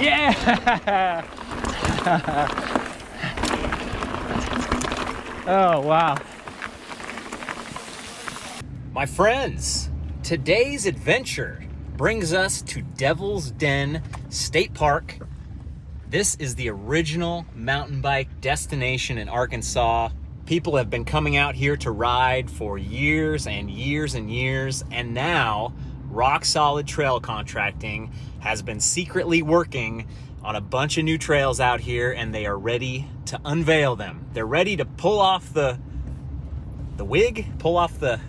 Yeah! Oh, wow. My friends, today's adventure brings us to Devil's Den State Park. This is the original mountain bike destination in Arkansas. People have been coming out here to ride for years and years and years, and now Rock Solid Trail Contracting has been secretly working on a bunch of new trails out here, and they are ready to unveil them. They're ready to pull off the wig, pull off the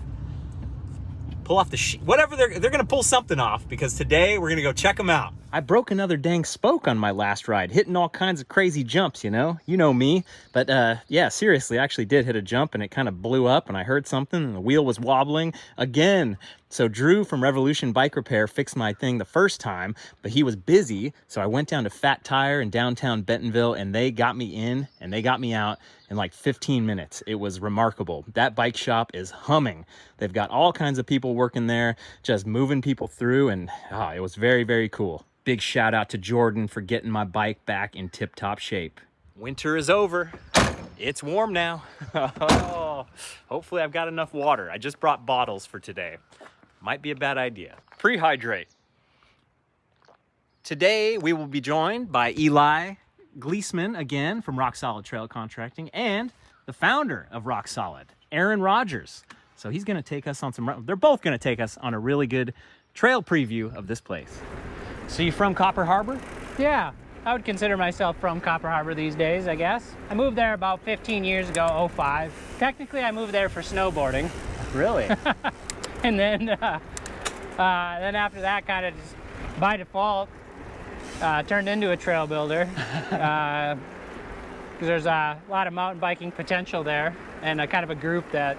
sheet, whatever they're gonna pull something off, because today we're gonna go check them out. I broke another dang spoke on my last ride, hitting all kinds of crazy jumps, you know me. But yeah, seriously, I actually did hit a jump and it kind of blew up and I heard something and the wheel was wobbling again. So Drew from Revolution Bike Repair fixed my thing the first time, but he was busy. So I went down to Fat Tire in downtown Bentonville and they got me in and they got me out in like 15 minutes. It was remarkable. That bike shop is humming. They've got all kinds of people working there, just moving people through, and it was very, very cool. Big shout out to Jordan for getting my bike back in tip-top shape. Winter is over. It's warm now. Hopefully I've got enough water. I just brought bottles for today. Might be a bad idea. Pre-hydrate. Today we will be joined by Eli Gleesman again from Rock Solid Trail Contracting and the founder of Rock Solid, Aaron Rogers. So he's gonna take us on they're both gonna take us on a really good trail preview of this place. So you from Copper Harbor? Yeah, I would consider myself from Copper Harbor these days, I guess. I moved there about 15 years ago, 05. Technically, I moved there for snowboarding. Really? And then after that, kind of just by default, turned into a trail builder. Because there's a lot of mountain biking potential there, and a kind of a group that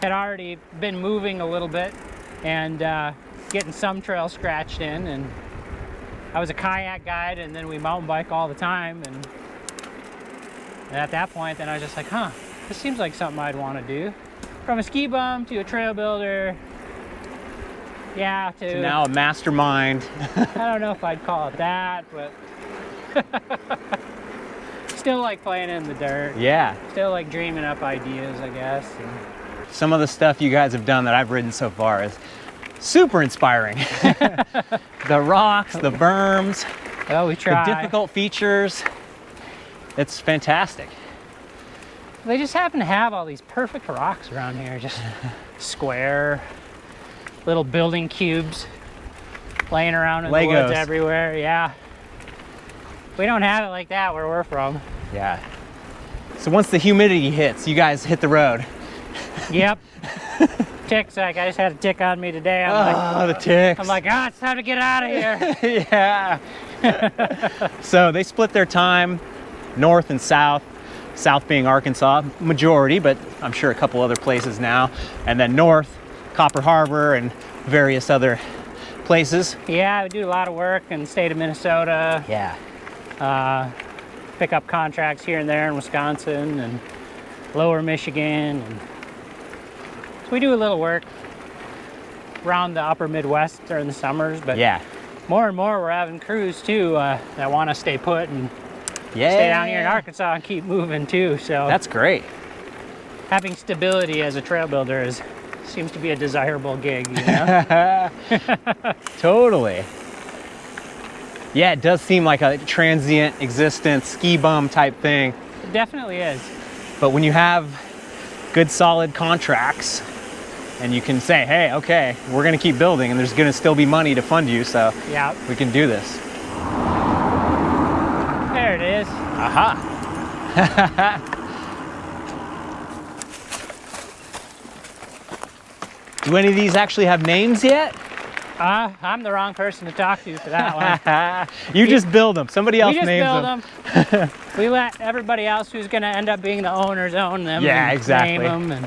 had already been moving a little bit and getting some trails scratched in. And I was a kayak guide, and then we mountain bike all the time, and at that point then I was just like, this seems like something I'd want to do. From a ski bum to a trail builder, yeah, to now a mastermind. I don't know if I'd call it that, but still like playing in the dirt. Yeah. Still like dreaming up ideas, I guess. And some of the stuff you guys have done that I've ridden so far is super inspiring. The rocks, the berms, well, we try. the difficult features. It's fantastic. They just happen to have all these perfect rocks around here, just square, little building cubes laying around in the woods everywhere. Yeah. We don't have it like that where we're from. Yeah. So once the humidity hits, you guys hit the road. Yep. Ticks, like I just had a tick on me today. The ticks. I'm like, it's time to get out of here. Yeah. So they split their time north and south. South being Arkansas, majority, but I'm sure a couple other places now. And then north, Copper Harbor and various other places. Yeah, we do a lot of work in the state of Minnesota. Yeah. Pick up contracts here and there in Wisconsin and lower Michigan. And so we do a little work around the upper Midwest during the summers, but yeah, more and more we're having crews too that want to stay put and stay down here in Arkansas and keep moving too. So that's great. Having stability as a trail builder seems to be a desirable gig, you know? Totally. Yeah, it does seem like a transient existence, ski bum type thing. It definitely is. But when you have good solid contracts and you can say, hey, okay, we're gonna keep building and there's gonna still be money to fund you, so yeah, we can do this. There it is. Aha. Do any of these actually have names yet? I'm the wrong person to talk to for that one. You just build them. Somebody else names them. We just build them. We let everybody else who's going to end up being the owners own them. Yeah, and exactly. Name them.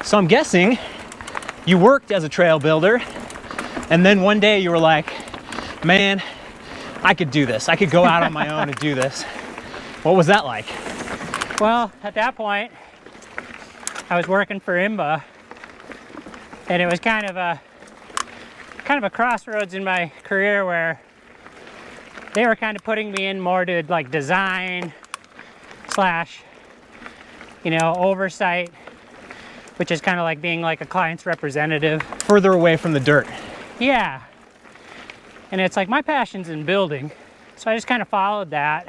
So I'm guessing you worked as a trail builder, and then one day you were like, man, I could do this. I could go out on my own and do this. What was that like? Well, at that point, I was working for IMBA, and it was kind of a crossroads in my career where they were kind of putting me in more to like design slash, you know, oversight, which is kind of like being like a client's representative. Further away from the dirt. Yeah. And it's like my passion's in building. So I just kind of followed that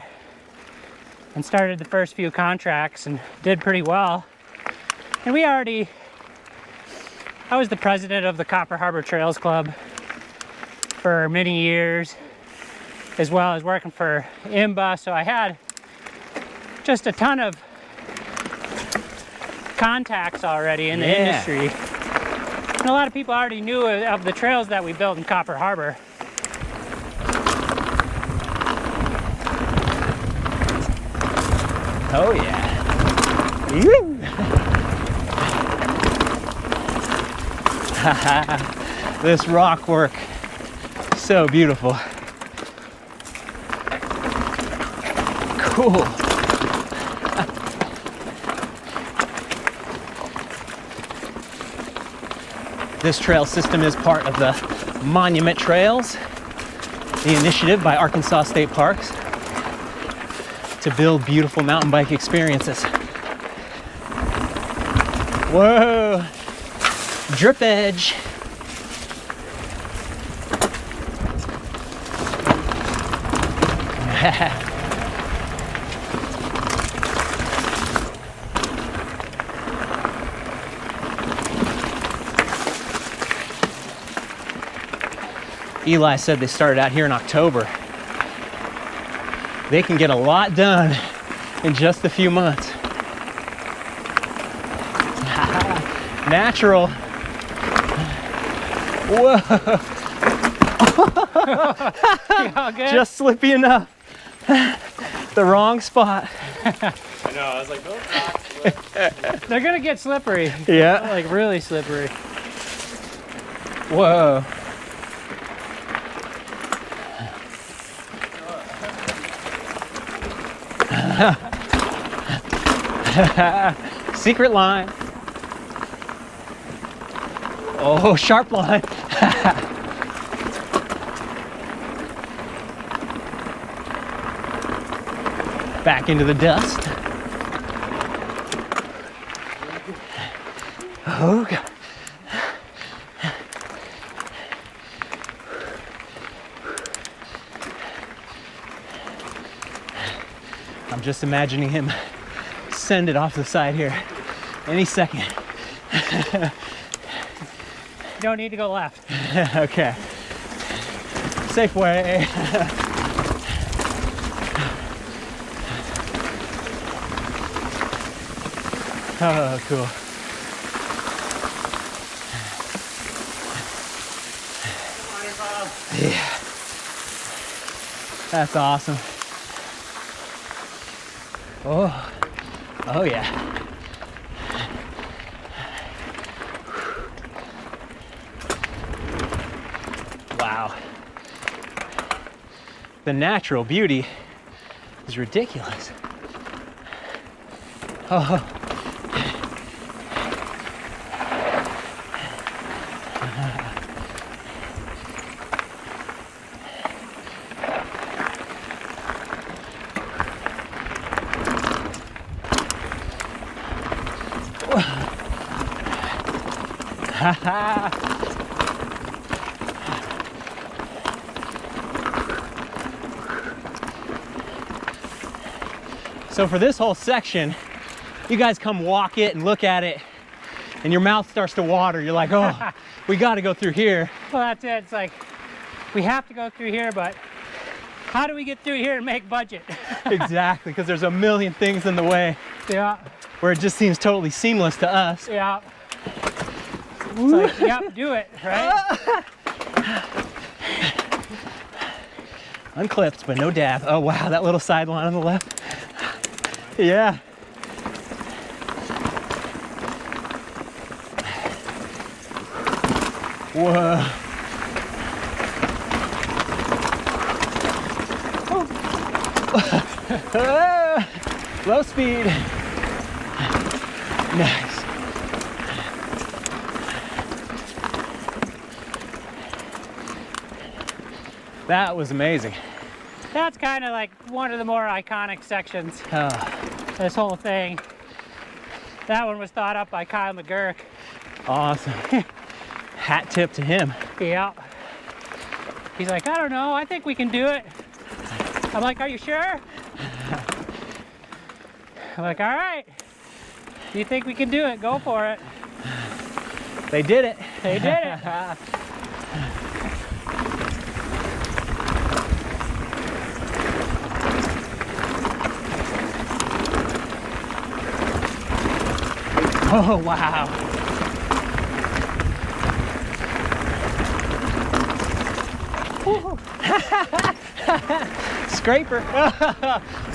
and started the first few contracts and did pretty well. And I was the president of the Copper Harbor Trails Club for many years, as well as working for IMBA. So I had just a ton of contacts already in the industry. And a lot of people already knew of the trails that we built in Copper Harbor. Oh yeah. This rock work, so beautiful. Cool. This trail system is part of the Monument Trails, the initiative by Arkansas State Parks to build beautiful mountain bike experiences. Whoa, drip edge. Eli said they started out here in October. They can get a lot done in just a few months. Natural. Whoa. Just slippy enough. The wrong spot. I know, I was like, those rocks. They're gonna get slippery. Yeah. Like really slippery. Whoa. Secret line. Oh, sharp line. Back into the dust. Oh, God. I'm just imagining him send it off the side here any second. You don't need to go left. Okay. Safe way. Oh, cool. Yeah. That's awesome. Oh. Oh yeah. Wow. The natural beauty is ridiculous. Oh. So for this whole section, you guys come walk it and look at it and your mouth starts to water. You're like, oh, we got to go through here. Well, that's it. It's like, we have to go through here, but how do we get through here and make budget? Exactly, because there's a million things in the way. Yeah. Where it just seems totally seamless to us. Yeah. It's like, yep, do it, right? Unclipped, but no dab. Oh wow, that little sideline on the left. Yeah. Whoa. Low speed. Nice. That was amazing. That's kind of like one of the more iconic sections. This whole thing. That one was thought up by Kyle McGurk. Awesome. Hat tip to him. Yeah. He's like, I don't know, I think we can do it. I'm like, are you sure? I'm like, all right. You think we can do it? Go for it. They did it. They did it. Oh, wow. Scraper.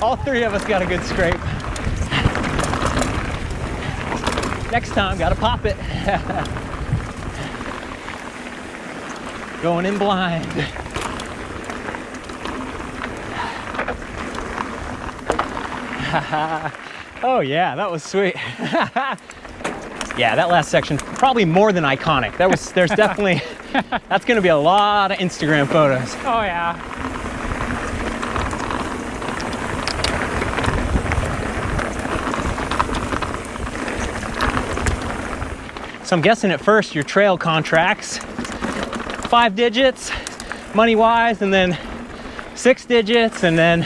All three of us got a good scrape. Next time, gotta pop it. Going in blind. Oh yeah, that was sweet. Yeah, that last section, probably more than iconic. There's definitely, that's gonna be a lot of Instagram photos. Oh yeah. So I'm guessing at first your trail contracts 5 digits money-wise, and then 6 digits, and then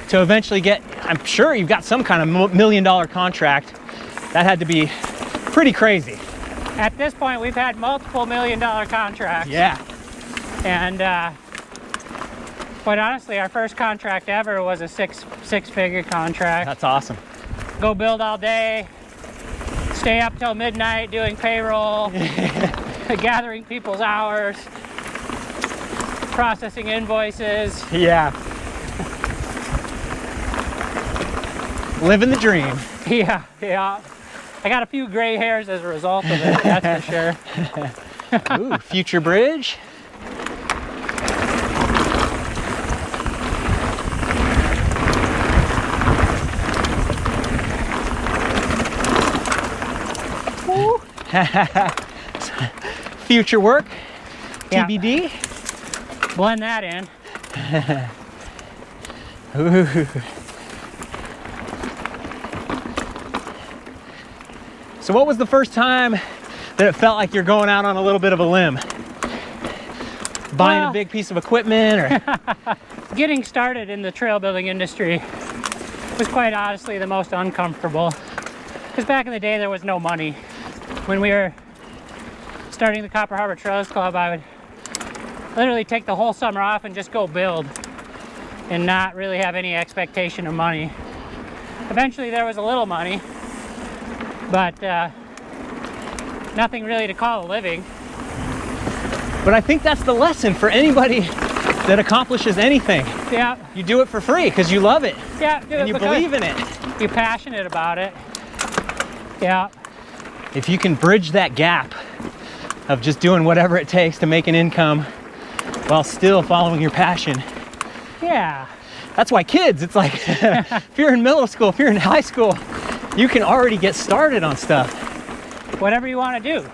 to eventually get, I'm sure you've got some kind of $1 million contract. That had to be pretty crazy. At this point, we've had multiple $1 million contracts. Yeah. And quite honestly, our first contract ever was a six-figure contract. That's awesome. Go build all day, stay up till midnight doing payroll, gathering people's hours, processing invoices. Yeah. Living the dream. Yeah, yeah. I got a few gray hairs as a result of it, that's for sure. Ooh, future bridge. Future work, Yeah. TBD. Blend that in. Ooh. So what was the first time that it felt like you're going out on a little bit of a limb? Buying a big piece of equipment, or? Getting started in the trail building industry was quite honestly the most uncomfortable. Because back in the day, there was no money. When we were starting the Copper Harbor Trails Club, I would literally take the whole summer off and just go build and not really have any expectation of money. Eventually there was a little money, but nothing really to call a living. But I think that's the lesson for anybody that accomplishes anything. Yeah. You do it for free because you love it. Yeah, do and it you because believe in it. you're passionate about it. Yeah. If you can bridge that gap of just doing whatever it takes to make an income while still following your passion. Yeah. That's why kids, it's like, if you're in middle school, if you're in high school, you can already get started on stuff. Whatever you want to do.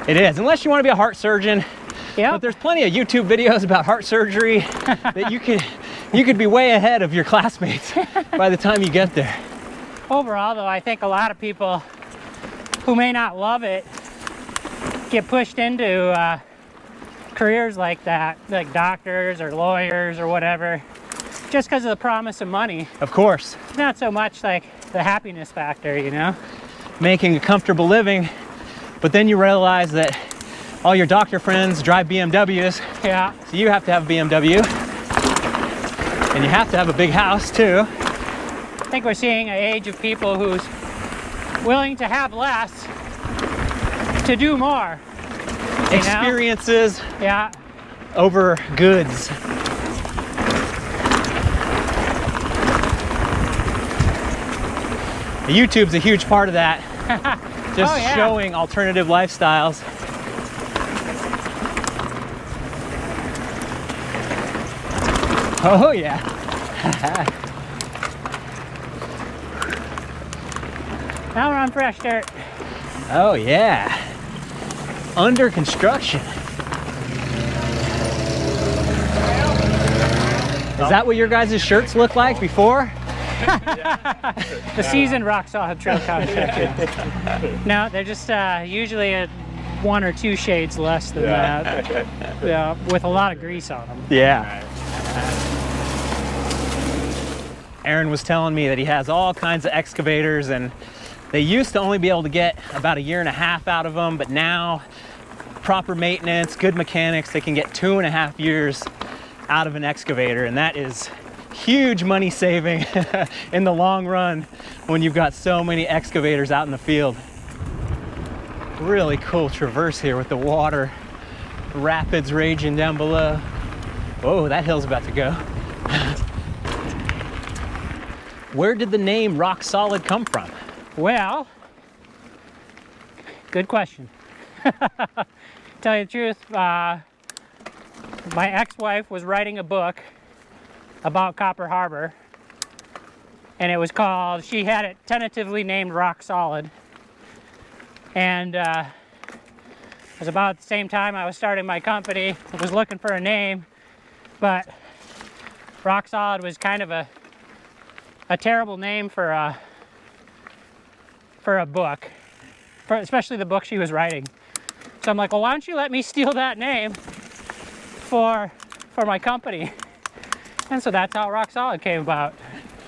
It is, unless you want to be a heart surgeon. Yeah. But there's plenty of YouTube videos about heart surgery that you could be way ahead of your classmates by the time you get there. Overall, though, I think a lot of people who may not love it get pushed into careers like that, like doctors or lawyers or whatever, just because of the promise of money. Of course. Not so much like the happiness factor, you know? Making a comfortable living, but then you realize that all your doctor friends drive BMWs. Yeah. So you have to have a BMW. And you have to have a big house too. I think we're seeing an age of people who's willing to have less to do more. You know? Experiences Yeah. over goods. YouTube's a huge part of that. Just Oh, yeah. showing alternative lifestyles. Oh yeah. Now we're on fresh dirt. Oh yeah. Under construction. Is that what your guys' shirts look like before? The seasoned rock solid trail contractor. No, they're just usually a 1 or 2 shades less than that. Yeah, with a lot of grease on them. Yeah. Aaron was telling me that he has all kinds of excavators, and they used to only be able to get about 1.5 years out of them, but now proper maintenance, good mechanics, they can get 2.5 years out of an excavator, and that is huge money saving in the long run when you've got so many excavators out in the field. Really cool traverse here with the water, rapids raging down below. Whoa, that hill's about to go. Where did the name Rock Solid come from? Well, good question. Tell you the truth, my ex-wife was writing a book about Copper Harbor, and it was called, she had it tentatively named Rock Solid. And it was about the same time I was starting my company. I was looking for a name, but Rock Solid was kind of a terrible name for a book, especially the book she was writing. So I'm like, well, why don't you let me steal that name for my company? And so that's how Rock Solid came about.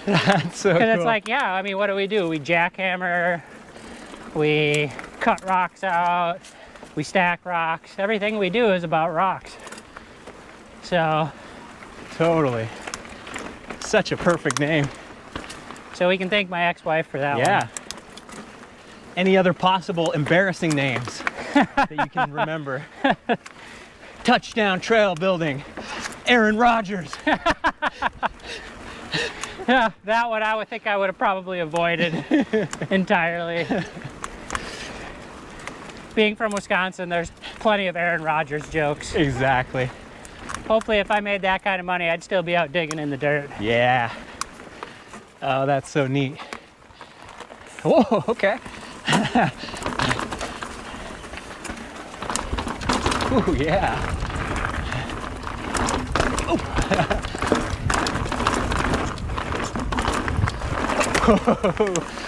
That's so cool. Because it's like, yeah, I mean, what do? We jackhammer, we cut rocks out, we stack rocks. Everything we do is about rocks. So. Totally. Such a perfect name. So we can thank my ex-wife for that one. Yeah. Any other possible embarrassing names that you can remember? Touchdown Trail Building, Aaron Rodgers. Yeah, that one I would think I would have probably avoided entirely. Being from Wisconsin, there's plenty of Aaron Rodgers jokes. Exactly. Hopefully if I made that kind of money, I'd still be out digging in the dirt. Yeah. Oh, that's so neat. Whoa, okay. Ooh, yeah.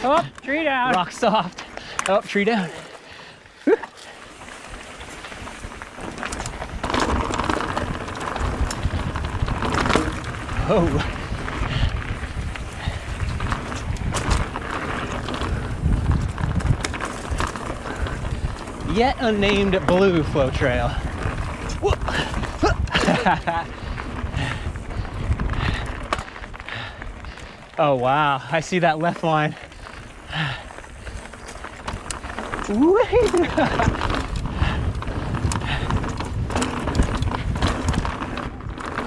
Oh, tree down. Rock soft. Oh, tree down. Oh. Yet unnamed blue flow trail. Oh wow, I see that left line.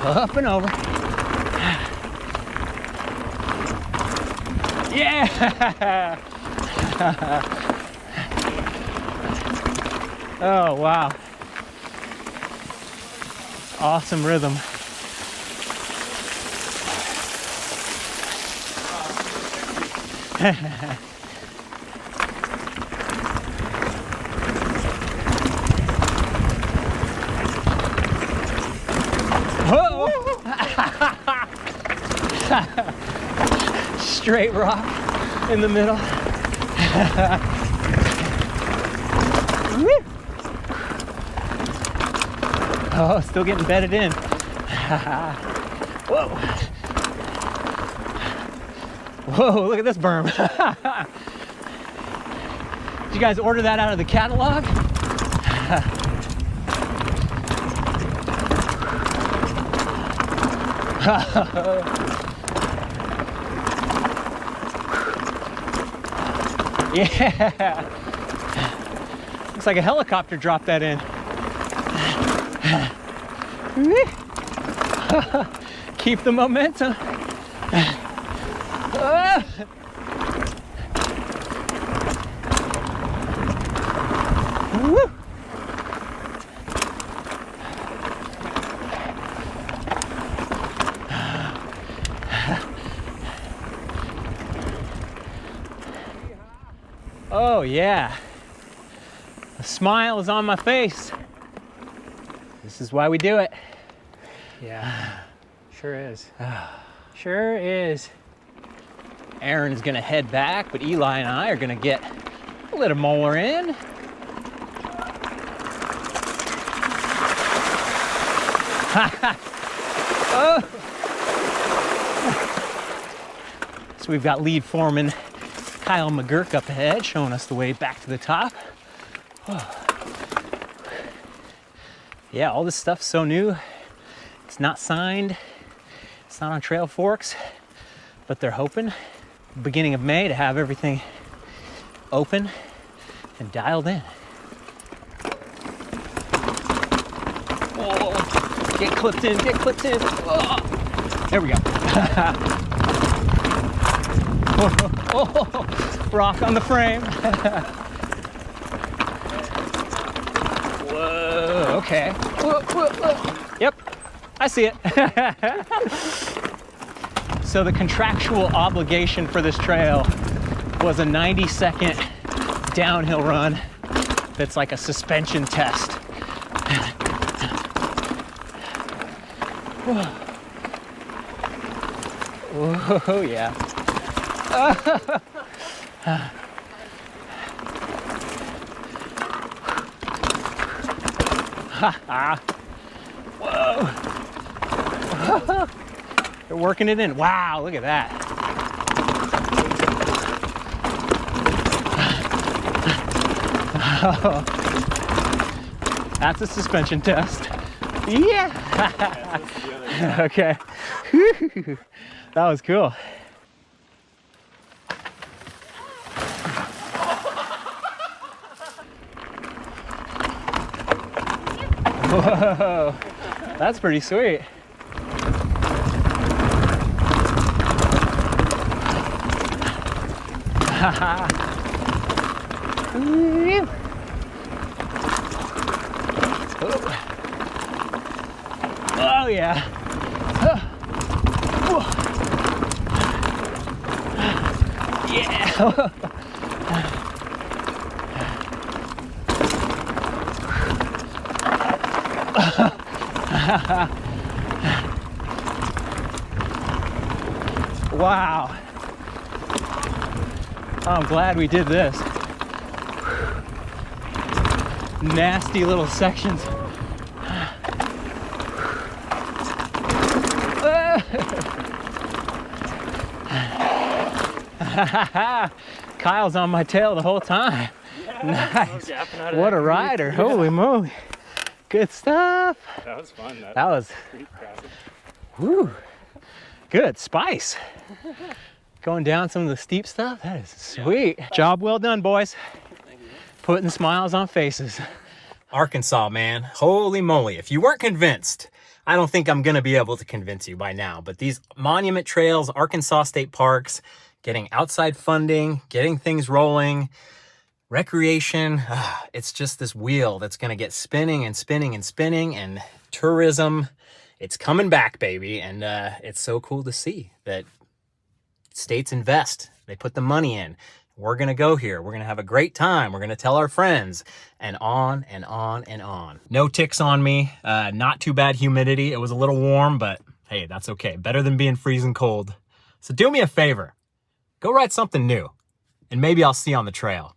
Up and over. Yeah! Oh, wow. Awesome rhythm. Whoa! Straight rock in the middle. Oh, still getting bedded in. Whoa. Whoa, look at this berm. Did you guys order that out of the catalog? Yeah. Looks like a helicopter dropped that in. Keep the momentum. Woo. Oh yeah, a smile is on my face. This is why we do it. Yeah. Sure is. Sure is. Aaron is gonna head back, but Eli and I are gonna get a little more in. Oh. So we've got lead foreman Kyle McGurk up ahead, showing us the way back to the top. Oh. Yeah, all this stuff's so new. It's not signed. It's not on Trail Forks, but they're hoping beginning of May to have everything open and dialed in. Oh, get clipped in, get clipped in. Oh, there we go. Oh, rock on the frame. Whoa, okay. Whoa, whoa, whoa. Yep, I see it. So the contractual obligation for this trail was a 90-second downhill run that's like a suspension test. Whoa, yeah. Whoa. They're working it in. Wow, look at that. That's a suspension test. Yeah. Okay. That was cool. Whoa, that's pretty sweet. Oh yeah. Yeah. Wow. I'm glad we did this. Nasty little sections. Kyle's on my tail the whole time. Yeah, Nice. What a rider. Holy moly. Good stuff. That was fun. That was, pretty impressive. whew, good spice. Going down some of the steep stuff, that is sweet. Yeah. Job well done, boys. Putting smiles on faces. Arkansas, man, holy moly. If you weren't convinced, I don't think I'm gonna be able to convince you by now, but these monument trails, Arkansas state parks, getting outside funding, getting things rolling, recreation, it's just this wheel that's gonna get spinning and spinning and spinning, and tourism, it's coming back, baby. And it's so cool to see that states invest, they put the money in. We're gonna go here, we're gonna have a great time, we're gonna tell our friends, and on and on and on. No ticks on me, not too bad humidity. It was a little warm, but hey, that's okay. Better than being freezing cold. So do me a favor, go write something new, and maybe I'll see you on the trail.